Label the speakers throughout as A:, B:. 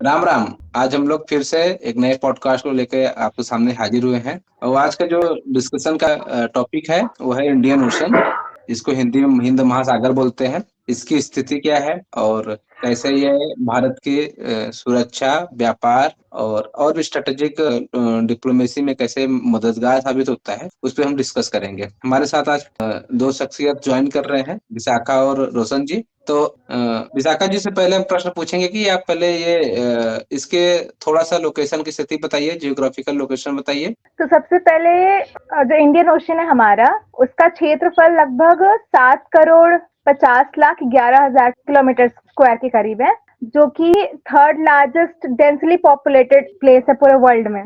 A: राम राम। आज हम लोग फिर से एक नए पॉडकास्ट को लेकर आपके सामने हाजिर हुए हैं और आज का जो डिस्कशन का टॉपिक है वो है इंडियन ओशन। इसको हिंदी में हिंद महासागर बोलते हैं। इसकी स्थिति क्या है और कैसे ये भारत की सुरक्षा, व्यापार और भी स्ट्रेटेजिक डिप्लोमेसी में कैसे मददगार साबित होता है, उस पर हम डिस्कस करेंगे। हमारे साथ आज दो शख्सियत ज्वाइन कर रहे हैं, विशाखा और रोशन जी। तो विशाखा जी से पहले हम प्रश्न पूछेंगे कि आप पहले इसके थोड़ा सा लोकेशन की स्थिति बताइए, जियोग्राफिकल लोकेशन बताइए।
B: तो सबसे पहले जो इंडियन ओशन है हमारा, उसका क्षेत्रफल लगभग 7,50,11,000 किलोमीटर स्क्वायर के करीब है, जो कि third largest densely populated place है पूरे वर्ल्ड में।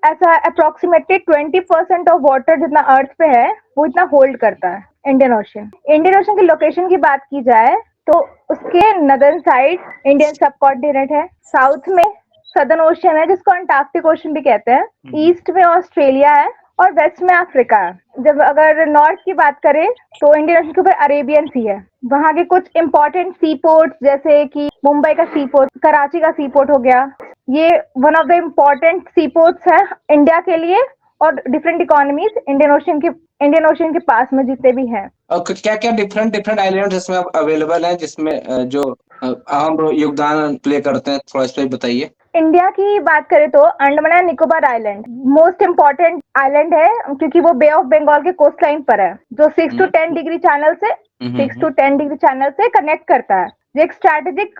B: ऐसा अप्रोक्सीमेटली 20% ऑफ वाटर जितना अर्थ पे है वो इतना होल्ड करता है इंडियन ओशन। इंडियन ओशन की लोकेशन की बात की जाए तो उसके नदर्न साइड इंडियन सब कॉन्टिनेंट है, साउथ में सदर्न ओशन है जिसको अंटार्कटिक ओशन भी कहते हैं, ईस्ट में ऑस्ट्रेलिया है और वेस्ट में अफ्रीका है। जब अगर नॉर्थ की बात करें तो इंडियन ओशन के ऊपर अरेबियन सी है। वहाँ के कुछ इंपॉर्टेंट सी पोर्ट्स जैसे कि मुंबई का सी पोर्ट, कराची का सी पोर्ट हो गया, ये one of the important sea ports है इंडिया के लिए। और डिफरेंट इकोनॉमीज इंडियन ओशन के पास में जितने भी हैं।
A: और क्या क्या डिफरेंट डिफरेंट आइलैंड इसमें अवेलेबल है, जिसमें जो अहम योगदान प्ले करते हैं, थोड़ा इस पर बताइए।
B: इंडिया की बात करें तो Andaman and Nicobar island most important island है, क्योंकि वो बे ऑफ बंगाल के कोस्ट लाइन पर है, जो 6 to 10 चैनल से कनेक्ट करता है। ये एक स्ट्रैटेजिक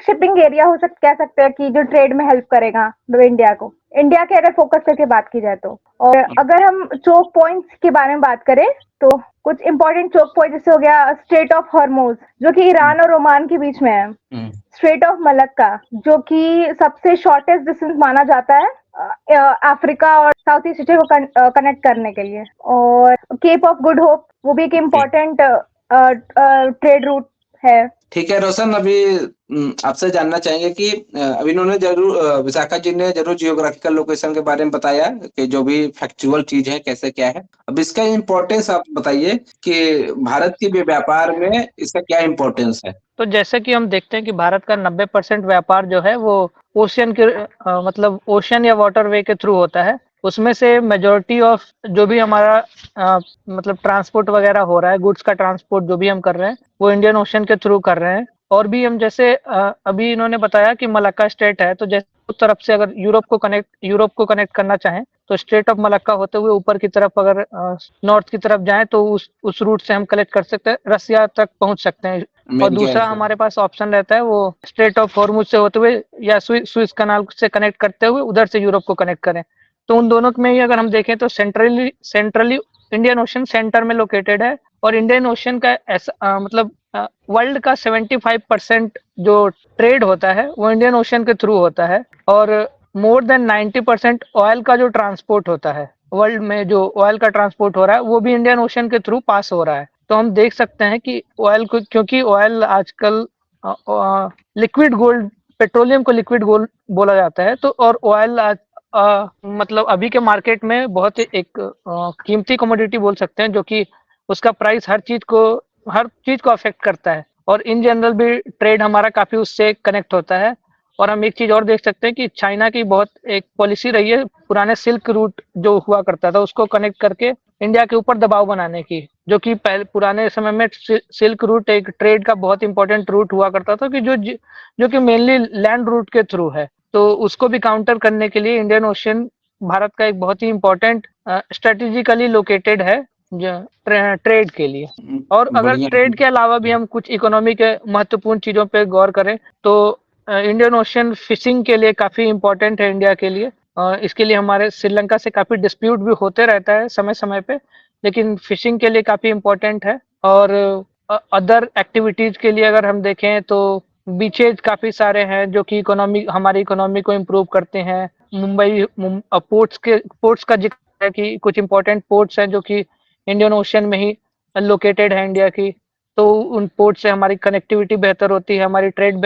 B: शिपिंग एरिया कह सकते हैं कि जो ट्रेड में हेल्प करेगा इंडिया को, इंडिया के अगर फोकस करके बात की जाए तो। और अगर हम चोक पॉइंट्स के बारे में बात करें तो कुछ इंपॉर्टेंट चोक पॉइंट जैसे हो गया स्ट्रेट ऑफ हॉर्मोज, जो कि ईरान और ओमान के बीच में है, स्ट्रेट ऑफ मलक्का, जो कि सबसे शॉर्टेस्ट डिस्टेंस माना जाता है अफ्रीका और साउथ ईस्ट एशिया को कनेक्ट करने के लिए, और केप ऑफ गुड होप, वो भी एक इम्पोर्टेंट ट्रेड रूट है।
A: ठीक है रोशन, अभी आपसे जानना चाहेंगे कि अभी इन्होंने जरूर विशाखा जी ने जरूर जियोग्राफिकल लोकेशन के बारे में बताया कि जो भी फैक्चुअल चीज है कैसे क्या है। अब इसका इम्पोर्टेंस आप बताइए कि भारत के व्यापार में इसका क्या इम्पोर्टेंस है।
C: तो जैसे कि हम देखते हैं कि भारत का 90% व्यापार जो है वो ओशियन के मतलब ओशियन या वाटरवे के थ्रू होता है। उसमें से मेजॉरिटी ऑफ जो भी हमारा मतलब ट्रांसपोर्ट वगैरह हो रहा है, गुड्स का ट्रांसपोर्ट जो भी हम कर रहे हैं वो इंडियन ओशन के थ्रू कर रहे हैं। और भी हम जैसे अभी इन्होंने बताया कि मलक्का स्टेट है, तो जैसे उस तरफ से अगर यूरोप को कनेक्ट करना चाहें तो स्ट्रेट ऑफ मलक्का होते हुए ऊपर की तरफ अगर नॉर्थ की तरफ जाएं तो उस रूट से हम कलेक्ट कर सकते हैं, रसिया तक पहुंच सकते हैं। और दूसरा हमारे पास ऑप्शन रहता है वो स्ट्रेट ऑफ हॉर्मुज से होते हुए या स्विस कनाल से कनेक्ट करते हुए उधर से यूरोप को कनेक्ट करें। तो उन दोनों में ही अगर हम देखें तो सेंट्रली इंडियन ओशन सेंटर में लोकेटेड है। और इंडियन ओशन का ऐसा मतलब वर्ल्ड का 75% जो ट्रेड होता है वो इंडियन ओशन के थ्रू होता है। और मोर देन 90% ऑयल का जो ट्रांसपोर्ट होता है वर्ल्ड में, जो ऑयल का ट्रांसपोर्ट हो रहा है वो भी इंडियन ओशन के थ्रू पास हो रहा है। तो हम देख सकते हैं कि ऑयल को, क्योंकि ऑयल आजकल लिक्विड गोल्ड, पेट्रोलियम को लिक्विड गोल्ड बोला जाता है, तो और ऑयल मतलब अभी के मार्केट में बहुत एक कीमती कमोडिटी बोल सकते हैं, जो कि उसका प्राइस हर चीज को अफेक्ट करता है। और इन जनरल भी ट्रेड हमारा काफी उससे कनेक्ट होता है। और हम एक चीज और देख सकते हैं कि चाइना की बहुत एक पॉलिसी रही है पुराने सिल्क रूट जो हुआ करता था उसको कनेक्ट करके इंडिया के ऊपर दबाव बनाने की, जो कि पहले पुराने समय में सिल्क रूट एक ट्रेड का बहुत इंपॉर्टेंट रूट हुआ करता था कि जो कि मेनली लैंड रूट के थ्रू है। तो उसको भी काउंटर करने के लिए इंडियन ओशन भारत का एक बहुत ही इंपॉर्टेंट स्ट्रेटेजिकली लोकेटेड है ट्रेड के लिए। और अगर ट्रेड के अलावा भी हम कुछ इकोनॉमी के महत्वपूर्ण चीजों पे गौर करें तो इंडियन ओशन फिशिंग के लिए काफी इंपॉर्टेंट है इंडिया के लिए। इसके लिए हमारे श्रीलंका से काफी डिस्प्यूट भी होते रहता है समय समय पे, लेकिन फिशिंग के लिए काफी इंपॉर्टेंट है। और अदर एक्टिविटीज के लिए अगर हम देखें तो बीचेज काफी सारे हैं जो कि हमारी इकोनॉमी को इम्प्रूव करते हैं। पोर्ट्स का जिक्र है कि कुछ इंपॉर्टेंट पोर्ट्स हैं जो कि इंडियन ओशन में ही लोकेटेड है इंडिया की। तो उन पोर्ट से हमारी कनेक्टिविटी बेहतर होती है, हमारी ट्रेड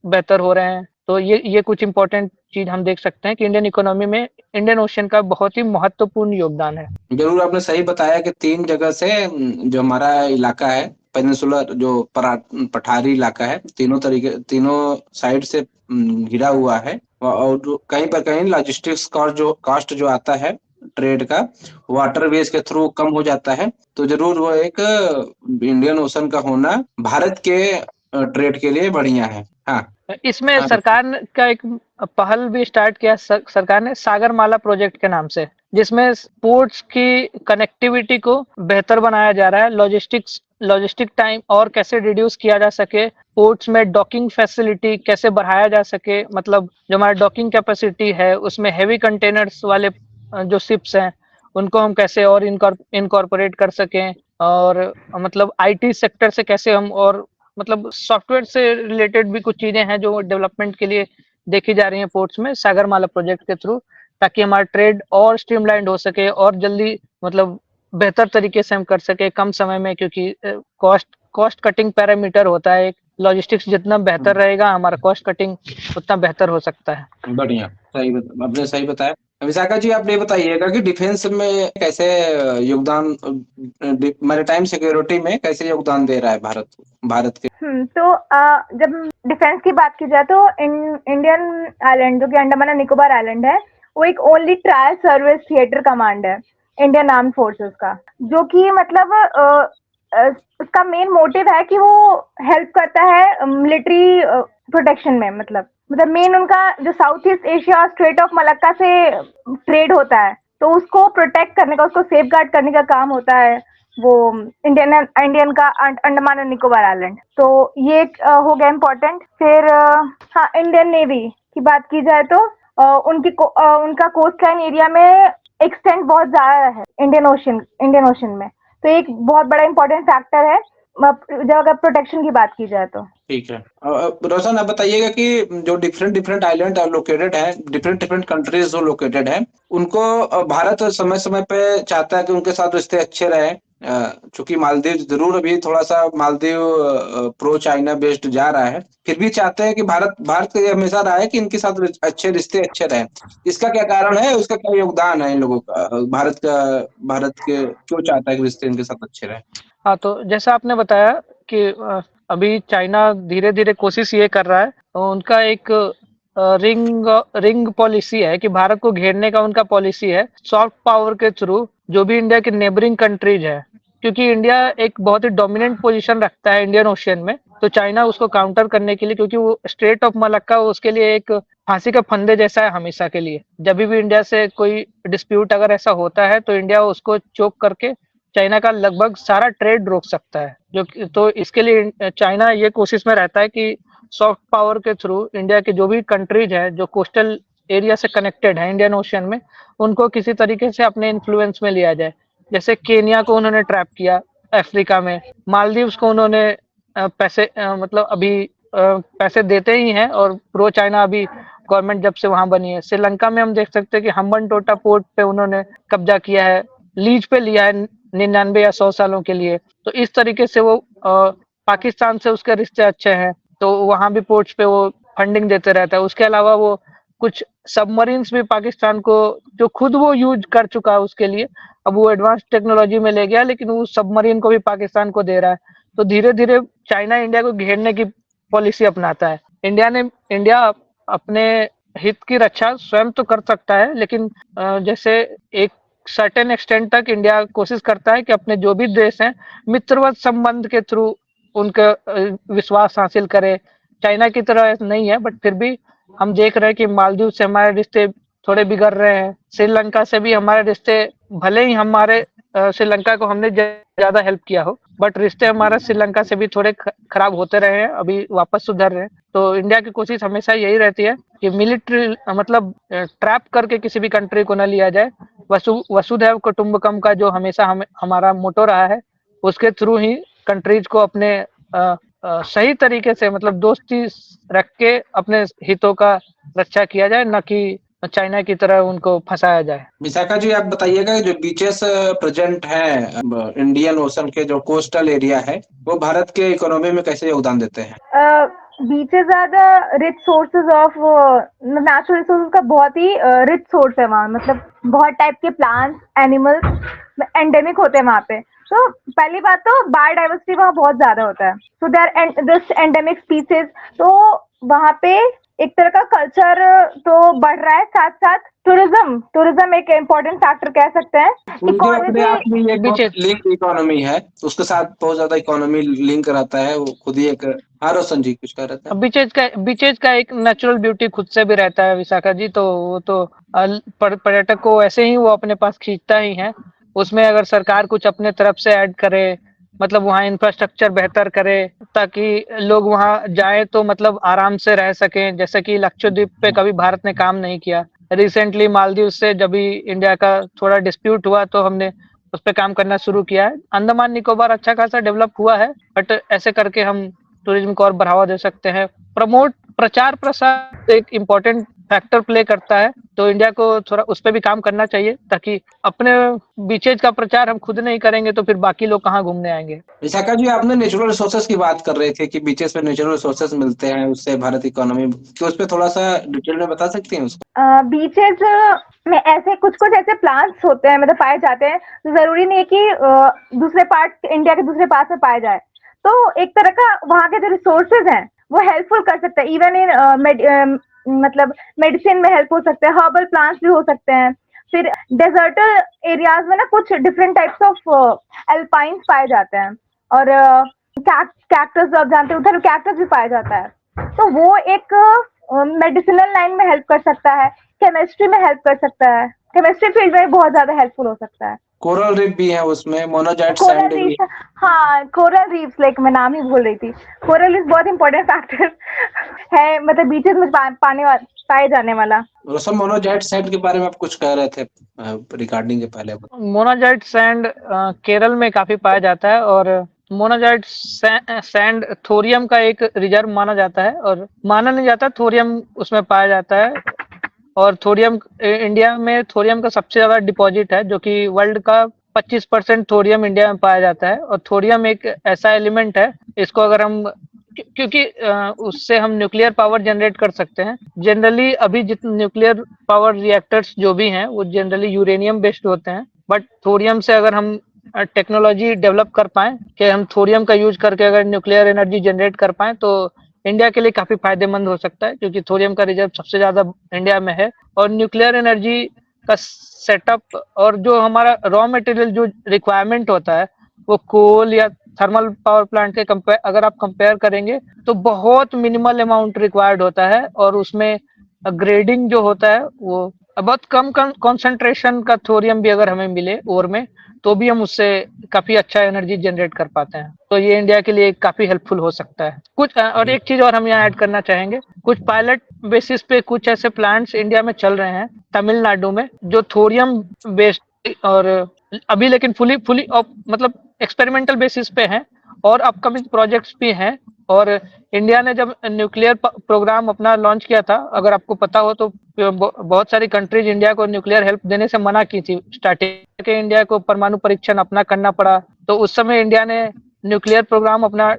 C: बेहतर हो रहे हैं। तो ये कुछ इंपॉर्टेंट चीज हम देख सकते हैं कि इंडियन इकोनॉमी में इंडियन ओशन का बहुत ही महत्वपूर्ण योगदान है।
A: जरूर आपने सही बताया कि 3 जगह से जो हमारा इलाका है पेनिनसुलर जो पठारी इलाका है, तीनों साइड से घिरा हुआ है, और कहीं पर कहीं लॉजिस्टिक्स कॉस्ट जो आता है ट्रेड का, वाटरवेज के थ्रू कम हो जाता है। तो जरूर वो एक इंडियन ओशन का होना भारत के ट्रेड के लिए बढ़िया है। हाँ,
C: इसमें
A: हाँ,
C: सरकार का एक पहल भी स्टार्ट किया सरकार ने, सागरमाला प्रोजेक्ट के नाम से, जिसमें पोर्ट्स की कनेक्टिविटी को बेहतर बनाया जा रहा है। लॉजिस्टिक टाइम और कैसे रिड्यूस किया जा सके, पोर्ट्स में डॉकिंग फैसिलिटी कैसे बढ़ाया जा सके, मतलब जो हमारा डॉकिंग कैपेसिटी है उसमें हेवी कंटेनर्स वाले जो शिप्स हैं उनको हम कैसे और इनकॉर्पोरेट कर सकें, और मतलब आईटी सेक्टर से कैसे हम, और मतलब सॉफ्टवेयर से रिलेटेड भी कुछ चीजें हैं जो डेवलपमेंट के लिए देखी जा रही हैं पोर्ट्स में सागरमाला प्रोजेक्ट के थ्रू, ताकि हमारा ट्रेड और स्ट्रीमलाइंड हो सके और जल्दी मतलब बेहतर तरीके से हम कर सके कम समय में, क्योंकि कॉस्ट कटिंग पैरामीटर होता है एक, लॉजिस्टिक्स जितना बेहतर रहेगा हमारा कॉस्ट कटिंग उतना बेहतर हो सकता है।
A: बढ़िया, आपने सही बताया। विशाखा जी, आप ये बताइएगा कि डिफेंस में कैसे योगदान, मैरीटाइम सिक्योरिटी में कैसे योगदान दे रहा है भारत के?
B: तो जब डिफेंस की बात की जाए तो इंडियन आइलैंड, जो कि अंडमान एंड निकोबार आइलैंड है, वो एक only trial service theatre command है इंडियन आर्म फोर्सेस का, जो कि मतलब उसका मेन मोटिव है कि वो हेल्प करता है मिलिट्री प्रोटेक्शन में। मतलब मेन उनका जो साउथ ईस्ट एशिया और स्ट्रेट ऑफ मलक्का से ट्रेड होता है, तो उसको प्रोटेक्ट करने का, उसको सेफ गार्ड करने का काम होता है वो इंडियन का अंडमान एंड निकोबार आइलैंड। तो ये हो गया इम्पोर्टेंट। फिर हाँ, इंडियन नेवी की बात की जाए तो उनका कोस्ट लाइन एरिया में एक्सटेंड बहुत ज्यादा है इंडियन ओशन में, तो एक बहुत बड़ा इम्पोर्टेंट फैक्टर है जब अगर प्रोटेक्शन की बात की जाए तो।
A: ठीक है। रोशन, आप बताइएगा कि जो डिफरेंट आइलैंड लोकेटेड है, डिफरेंट कंट्रीज जो लोकेटेड है, उनको भारत समय समय पे चाहता है कि उनके साथ रिश्ते अच्छे रहे। चूंकि मालदीव जरूर अभी थोड़ा सा मालदीव प्रो चाइना बेस्ड जा रहा है, फिर भी चाहते हैं कि भारत का ये हमेशा रहा है कि इनके साथ रिश्ते अच्छे रहे। इसका क्या कारण है, उसका क्या योगदान है इन लोगों का? भारत के क्यों चाहता है कि रिश्ते इनके साथ अच्छे रहे?
C: हाँ, तो जैसा आपने बताया कि अभी चाइना धीरे धीरे कोशिश ये कर रहा है, उनका एक रिंग पॉलिसी है कि भारत को घेरने का उनका पॉलिसी है सॉफ्ट पावर के थ्रू, जो भी इंडिया के नेबरिंग कंट्रीज है, क्योंकि इंडिया एक बहुत ही डोमिनेंट पोजीशन रखता है इंडियन ओशियन में, तो चाइना उसको काउंटर करने के लिए, क्योंकि वो स्ट्रेट ऑफ मलक्का उसके लिए एक फांसी का फंदे जैसा है हमेशा के लिए, जब भी इंडिया से कोई डिस्प्यूट अगर ऐसा होता है तो इंडिया उसको चोक करके चाइना का लगभग सारा ट्रेड रोक सकता है। तो इसके लिए चाइना ये कोशिश में रहता है कि सॉफ्ट पावर के थ्रू इंडिया के जो भी कंट्रीज है जो कोस्टल एरिया से कनेक्टेड है इंडियन ओशियन में, उनको किसी तरीके से अपने इन्फ्लुएंस में लिया जाए। जैसे केनिया को उन्होंने ट्रैप किया अफ्रीका में, मालदीव्स को उन्होंने पैसे मतलब अभी पैसे देते ही हैं, और प्रो चाइना अभी गवर्नमेंट जब से वहां बनी है। श्रीलंका में हम देख सकते हैं कि हम्बन टोटा पोर्ट पे उन्होंने कब्जा किया है, लीज पे लिया है 99 या 100 सालों के लिए। तो इस तरीके से वो पाकिस्तान से उसके रिश्ते अच्छे हैं, तो वहां भी पोर्ट्स पे वो फंडिंग देते रहता है। उसके अलावा वो कुछ सबमरीन्स भी पाकिस्तान को, जो खुद वो यूज कर चुका है उसके लिए, अब वो एडवांस टेक्नोलॉजी में ले गया, लेकिन वो सबमरीन को भी पाकिस्तान को दे रहा है। तो धीरे धीरे चाइना इंडिया को घेरने की पॉलिसी अपनाता है। इंडिया अपने हित की रक्षा स्वयं तो कर सकता है, लेकिन जैसे एक सर्टेन एक्सटेंट तक इंडिया कोशिश करता है कि अपने जो भी देश हैं मित्रवत संबंध के थ्रू उनका विश्वास हासिल करे। चाइना की तरह नहीं है, बट फिर भी हम देख रहे हैं कि मालदीव से हमारे रिश्ते थोड़े बिगड़ रहे हैं, श्रीलंका से भी हमारे रिश्ते, भले ही हमारे श्रीलंका को हमने ज्यादा हेल्प किया हो, बट रिश्ते हमारा श्रीलंका से भी थोड़े खराब होते रहे हैं, अभी वापस सुधर रहे हैं। तो इंडिया की कोशिश हमेशा यही रहती है कि मिलिट्री मतलब ट्रैप करके किसी भी कंट्री को न लिया जाए। वसुधैव कुटुंबकम का जो हमेशा हमारा मोटो रहा है, उसके थ्रू ही कंट्रीज को अपने सही तरीके से मतलब दोस्ती रख के अपने हितों का रक्षा किया जाए, न कि चाइना की तरह उनको फंसाया जाए।
A: विशाखा जी, आप बताइएगा जो बीचेस प्रेजेंट है इंडियन ओशन के जो कोस्टल एरिया है, वो भारत के इकोनॉमी में कैसे योगदान देते हैं?
B: Beaches are the rich sources of natural resources का बहुत ही रिच सोर्स है वहाँ। मतलब बहुत टाइप के प्लांट्स, एनिमल्स एंडेमिक होते हैं वहाँ पे, तो पहली बात तो बायोडाइवर्सिटी वहाँ बहुत ज्यादा होता है, so there this endemic species, तो वहाँ पे एक तरह का कल्चर तो बढ़ रहा है, साथ साथ टूरिज्म एक इम्पोर्टेंट फैक्टर कह सकते हैं।
A: उनके अपने आप में ये बहुत
C: बीचेस
A: लिंक इकोनॉमी है, उसके साथ बहुत ज्यादा इकोनॉमी लिंक रहता है, वो खुद ही एक। हाँ रोशन जी कुछ कह रहे थे।
C: बीचेज का एक नेचुरल ब्यूटी खुद से भी रहता है विशाखा जी, तो वो तो पर्यटक को ऐसे ही वो अपने पास खींचता ही है। उसमें अगर सरकार कुछ अपने तरफ से ऐड करे, मतलब वहाँ इंफ्रास्ट्रक्चर बेहतर करे ताकि लोग वहाँ जाए तो मतलब आराम से रह सकें, जैसे कि लक्षद्वीप पे कभी भारत ने काम नहीं किया। रिसेंटली मालदीव से जब भी इंडिया का थोड़ा डिस्प्यूट हुआ तो हमने उस पर काम करना शुरू किया है। अंडमान निकोबार अच्छा खासा डेवलप हुआ है, बट ऐसे करके हम टूरिज्म को और बढ़ावा दे सकते हैं। प्रचार प्रसार एक इम्पोर्टेंट फैक्टर प्ले करता है, तो इंडिया को थोड़ा उस पर भी काम करना चाहिए ताकि अपने बीचेज का प्रचार हम खुद नहीं करेंगे तो फिर बाकी लोग कहाँ घूमने आएंगे।
A: विशाखा जी, आपने नेचुरल रिसोर्सेज की बात कर रहे थे कि बीचेस पे नेचुरल रिसोर्सेज मिलते हैं, उससे भारत इकोनॉमी, क्या उस पर थोड़ा सा डिटेल में बता सकती हैं उसको?
B: बीचेस में ऐसे कुछ कुछ ऐसे प्लांट्स होते हैं, मतलब पाए जाते हैं, तो जरूरी नहीं है कि दूसरे पार्ट इंडिया के दूसरे पार्ट में पाए जाए। तो एक तरह का वहाँ के जो रिसोर्सेज हैं वो हेल्पफुल कर सकते हैं, इवन इन मतलब मेडिसिन में हेल्प हो सकते हैं, हर्बल प्लांट्स भी हो सकते हैं। फिर डेजर्टल एरियाज में ना कुछ डिफरेंट टाइप्स ऑफ एल्पाइन्स पाए जाते हैं, और कैक्टस, आप जानते हैं उधर कैक्टस भी पाया जाता है, तो वो एक मेडिसिनल लाइन में हेल्प कर सकता है, केमिस्ट्री में हेल्प कर सकता है, केमिस्ट्री फील्ड में बहुत ज्यादा हेल्पफुल हो सकता है।
A: कोरल रीफ भी है उसमें, मोनोजाइट
B: कोरल
A: सैंड भी
B: रीफ, हाँ कोरल रीफ, लाइक मैं नाम ही भूल रही थी। कोरल रीफ बहुत इंपॉर्टेंट फैक्टर है, मतलब बीचेस में पाए जाने वाला।
A: रोशन, मोनोजाइट सैंड के बारे में आप कुछ कह रहे थे रिकॉर्डिंग के पहले।
C: मोनाजाइट सैंड केरल में काफी पाया जाता है, और मोनाजाइट सैंड थोरियम का एक रिजर्व माना जाता है, और माना नहीं जाता, थोरियम उसमें पाया जाता है। और थोरियम इंडिया में थोरियम का सबसे ज्यादा डिपॉजिट है, जो कि वर्ल्ड का 25% थोरियम इंडिया में पाया जाता है। और थोरियम एक ऐसा एलिमेंट है, इसको अगर हम क्योंकि उससे हम न्यूक्लियर पावर जनरेट कर सकते हैं। जनरली अभी जितने न्यूक्लियर पावर रिएक्टर्स जो भी हैं वो जनरली यूरेनियम बेस्ड होते हैं, बट थोरियम से अगर हम टेक्नोलॉजी डेवलप कर पाए कि हम थोरियम का यूज करके अगर न्यूक्लियर एनर्जी जनरेट कर पाए तो इंडिया के लिए काफी फायदेमंद हो सकता है, क्योंकि थोरियम का रिजर्व सबसे ज्यादा इंडिया में है। और न्यूक्लियर एनर्जी का सेटअप और जो हमारा रॉ मटेरियल जो रिक्वायरमेंट होता है वो कोल या थर्मल पावर प्लांट के कंपेयर अगर आप कंपेयर करेंगे तो बहुत मिनिमल अमाउंट रिक्वायर्ड होता है, और उसमें ग्रेडिंग जो होता है वो बहुत कम कंसंट्रेशन का थोरियम भी अगर हमें मिले ओर में तो भी हम उससे काफी अच्छा एनर्जी जनरेट कर पाते हैं। तो ये इंडिया के लिए काफी हेल्पफुल हो सकता है। कुछ और एक चीज और हम यहाँ ऐड करना चाहेंगे, कुछ पायलट बेसिस पे कुछ ऐसे प्लांट्स इंडिया में चल रहे हैं तमिलनाडु में जो थोरियम बेस्ड, और अभी लेकिन फुली मतलब एक्सपेरिमेंटल बेसिस पे हैं, और अपकमिंग प्रोजेक्ट्स भी हैं। और इंडिया ने जब न्यूक्लियर प्रोग्राम अपना लॉन्च किया था, अगर आपको पता हो तो बहुत सारी कंट्रीज इंडिया को न्यूक्लियर हेल्प देने से मना की थी। स्टार्टिंग के इंडिया को परमाणु परीक्षण अपना करना पड़ा, तो उस समय इंडिया ने न्यूक्लियर प्रोग्राम अपना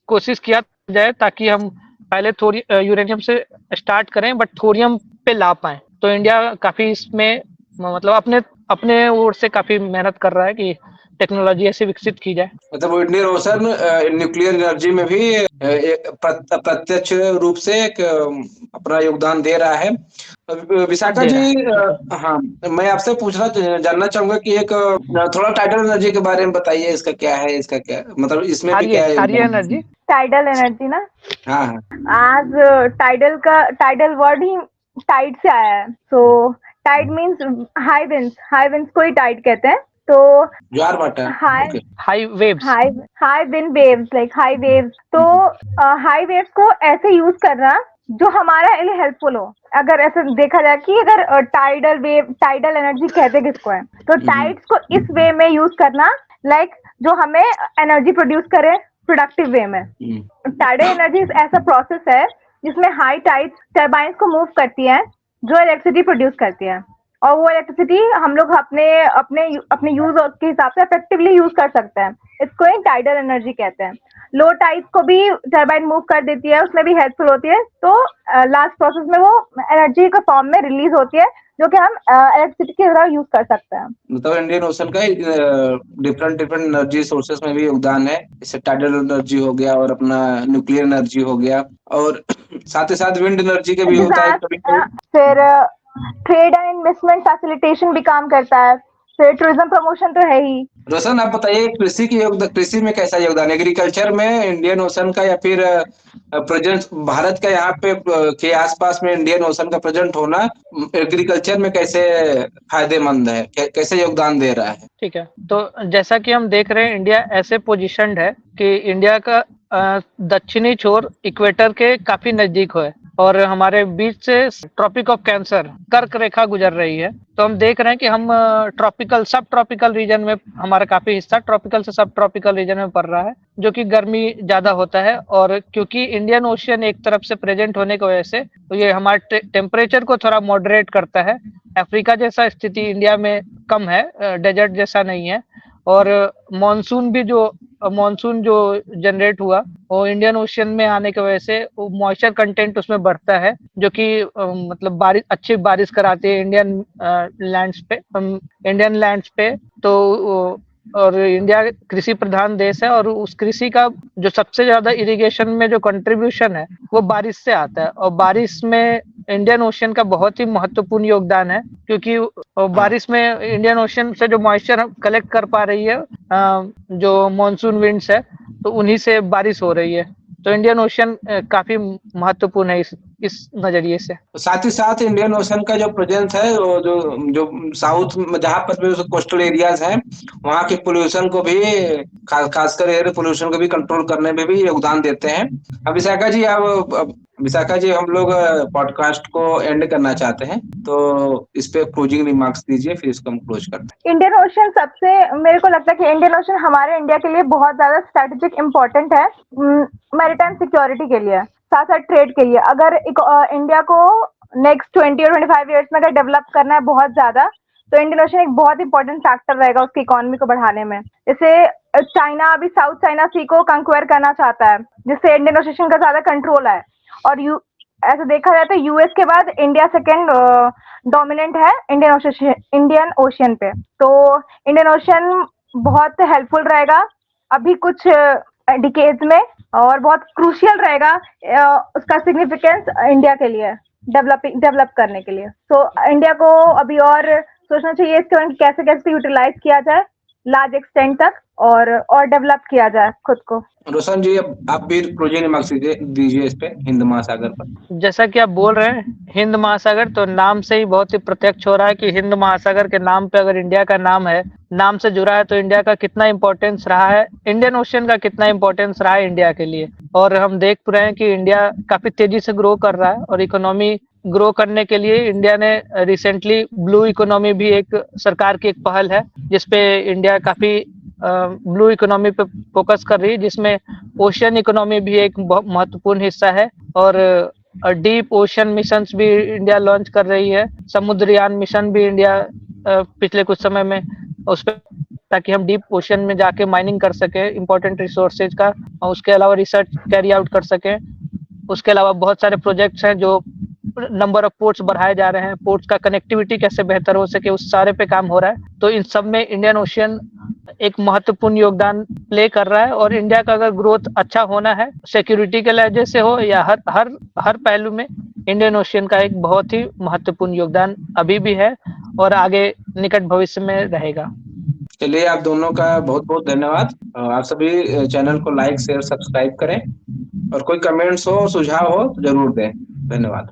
C: कोशिश किया जाए ताकि हम पहले थोड़ी यूरेनियम से स्टार्ट करें बट थोरियम पे ला पाए। तो इंडिया काफी इसमें मतलब अपने अपने ओर से काफी मेहनत कर रहा है कि टेक्नोलॉजी ऐसे विकसित की जाए।
A: मतलब वो इंडियन ओशन न्यूक्लियर एनर्जी में भी प्रत्यक्ष रूप से एक अपना योगदान दे रहा है। विशाखा जी, हाँ, मैं आपसे जानना चाहूंगा कि एक थोड़ा टाइडल एनर्जी के बारे में बताइए, इसका क्या है, इसका क्या मतलब इसमें भी क्या है
C: हारिए
A: योगदान?
C: एनर्जी,
B: टाइडल एनर्जी ना,
A: हाँ हाँ,
B: आज टाइडल वर्ड ही टाइड से आया है। सो टाइड मीन्स हाई विंड्स को ही टाइड कहते हैं। तो
A: ज्वार भाटा, okay,
C: high waves,
B: high wind waves, like high waves. तो हाई वेव्स को ऐसे यूज करना जो हमारा लिए हेल्पफुल हो। अगर ऐसे देखा जाए कि अगर टाइडल एनर्जी कहते किसको है, तो टाइड्स को इस वे में यूज करना, लाइक जो हमें एनर्जी प्रोड्यूस करे प्रोडक्टिव वे में। टाइडल एनर्जी ऐसा प्रोसेस है जिसमें हाई टाइड्स टरबाइंस को मूव करती है जो इलेक्ट्रिसिटी प्रोड्यूस करती है, और वो इलेक्ट्रिसिटी हम लोग अपने अपने अपने यूज के हिसाब से इफेक्टिवली यूज कर सकते हैं। इसको ही टाइडल एनर्जी कहते हैं। लो टाइड्स को भी टरबाइन मूव कर देती है, उसमें भी हेल्पफुल होती है। तो लास्ट प्रोसेस में वो एनर्जी के फॉर्म में रिलीज होती है, जो कि हम इलेक्ट्रिसिटी की तरह यूज कर सकते हैं।
A: मतलब इंडियन ओशन का डिफरेंट डिफरेंट एनर्जी सोर्सेस में भी योगदान है, जैसे टाइडल एनर्जी हो गया और अपना न्यूक्लियर एनर्जी हो गया, और साथ ही साथ विंड एनर्जी के भी होता है कभी कभी।
B: फिर ट्रेड एंड इन्वेस्टमेंट फैसिलिटेशन भी काम करता है, फिर टूरिज्म प्रमोशन तो है ही।
A: रोशन, आप बताइए कृषि की कृषि में कैसा योगदान, एग्रीकल्चर में इंडियन ओशन का, या फिर प्रेजेंट भारत का यहाँ पे के आसपास में इंडियन ओशन का प्रेजेंट होना एग्रीकल्चर में कैसे फायदेमंद है, कैसे योगदान दे रहा है?
C: ठीक है, तो जैसा कि हम देख रहे हैं, इंडिया ऐसे पोजीशनड है कि इंडिया का दक्षिणी छोर इक्वेटर के काफी नजदीक है और हमारे बीच से ट्रॉपिक ऑफ कैंसर कर्क रेखा गुजर रही है। तो हम देख रहे हैं कि हम ट्रॉपिकल सब ट्रॉपिकल रीजन में, हमारा काफी हिस्सा ट्रॉपिकल से सब ट्रॉपिकल रीजन में पड़ रहा है, जो कि गर्मी ज्यादा होता है। और क्योंकि इंडियन ओशियन एक तरफ से प्रेजेंट होने की वजह से तो ये हमारे टेम्परेचर को थोड़ा मॉडरेट करता है। अफ्रीका जैसा स्थिति इंडिया में कम है, डेजर्ट जैसा नहीं है। और मानसून जो जनरेट हुआ वो इंडियन ओशियन में आने की वजह से मॉइस्चर कंटेंट उसमें बढ़ता है, जो कि मतलब अच्छी बारिश कराती है इंडियन लैंड्स पे। तो और इंडिया कृषि प्रधान देश है और उस कृषि का जो सबसे ज्यादा इरिगेशन में जो कंट्रीब्यूशन है वो बारिश से आता है। और बारिश में इंडियन ओशियन का बहुत ही महत्वपूर्ण योगदान है, क्योंकि बारिश में इंडियन ओशियन से जो मॉइस्चर कलेक्ट कर पा रही है जो मॉनसून विंड्स है, तो उन्हीं से बारिश हो रही है। तो इंडियन ओशियन काफी महत्वपूर्ण है इस नजरिए से।
A: साथ ही साथ इंडियन ओशन का जो प्रेजेंस है, वो जो जो साउथ में जहाँ पर भी कोस्टल एरियाज हैं, वहाँ के पोल्यूशन को भी, खासकर एयर पोल्यूशन को भी कंट्रोल करने में भी योगदान देते हैं। अब विशाखा जी, हम लोग पॉडकास्ट को एंड करना चाहते हैं, तो इस पे क्लोजिंग रिमार्क्स दीजिए, फिर इसको हम क्लोज करते हैं।
B: इंडियन ओशन सबसे, मेरे को लगता है कि इंडियन ओशन हमारे इंडिया के लिए बहुत ज्यादा स्ट्रेटेजिक इम्पोर्टेंट है, मैरीटाइम सिक्योरिटी के लिए, साथ साथ ट्रेड के लिए। अगर इंडिया को नेक्स्ट 20 और 25 ईयर्स में अगर डेवलप करना है बहुत ज्यादा, तो इंडियन ओशन एक बहुत इंपॉर्टेंट फैक्टर रहेगा उसकी इकोनॉमी को बढ़ाने में। जैसे चाइना अभी साउथ चाइना सी को कंक्वायर करना चाहता है, जिससे इंडियन ओशन का ज्यादा कंट्रोल है। और ऐसा देखा जाए तो यूएस के बाद इंडिया सेकेंड डोमिनेंट है इंडियन ओशियन पे। तो इंडियन ओशन बहुत हेल्पफुल रहेगा अभी कुछ डिकेड्स में, और बहुत क्रूशियल रहेगा उसका सिग्निफिकेंस इंडिया के लिए डेवलप करने के लिए। तो इंडिया को अभी और सोचना चाहिए इसके बारे में कैसे कैसे यूटिलाइज किया जाए लार्ज एक्सटेंट तक, और डेवलप किया जाए खुद को।
A: रोशन जी, अब आप भी क्लोजिंग रिमार्क्स दीजिए इस पे, हिंद महासागर पर।
C: जैसा कि आप बोल रहे हैं हिंद महासागर, तो नाम से ही बहुत ही प्रत्यक्ष हो रहा है कि हिंद महासागर के नाम पे अगर इंडिया का नाम है, नाम से जुड़ा है, तो इंडिया का कितना इंपॉर्टेंस रहा है, इंडियन ओशियन का कितना इंपॉर्टेंस रहा है इंडिया के लिए। और हम देख रहे हैं कि इंडिया काफी तेजी से ग्रो कर रहा है, और इकोनॉमी ग्रो करने के लिए इंडिया ने रिसेंटली ब्लू इकोनॉमी भी एक सरकार की एक पहल है, जिसपे इंडिया काफी ब्लू इकोनॉमी पे फोकस कर रही है, जिसमें ओशियन इकोनॉमी भी एक बहुत महत्वपूर्ण हिस्सा है। और डीप ओशन मिशन भी इंडिया लॉन्च कर रही है, समुद्रयान मिशन भी इंडिया पिछले कुछ समय में उस पर, ताकि हम डीप ओशन में जाके माइनिंग कर सके इंपॉर्टेंट रिसोर्सेज का, और उसके अलावा रिसर्च कैरी आउट कर सके। उसके अलावा बहुत सारे प्रोजेक्ट्स हैं, जो नंबर ऑफ पोर्ट्स बढ़ाए जा रहे हैं, पोर्ट्स का कनेक्टिविटी कैसे बेहतर हो सके, उस सारे पे काम हो रहा है। तो इन सब में इंडियन ओशियन एक महत्वपूर्ण योगदान प्ले कर रहा है। और इंडिया का अगर ग्रोथ अच्छा होना है, सिक्योरिटी के वजह से हो या हर पहलू में, इंडियन ओशियन का एक बहुत ही महत्वपूर्ण योगदान अभी भी है और आगे निकट भविष्य में रहेगा।
A: चलिए, आप दोनों का बहुत बहुत धन्यवाद। आप सभी चैनल को लाइक शेयर सब्सक्राइब करें, और कोई कमेंट्स हो सुझाव हो तो जरूर दें। धन्यवाद।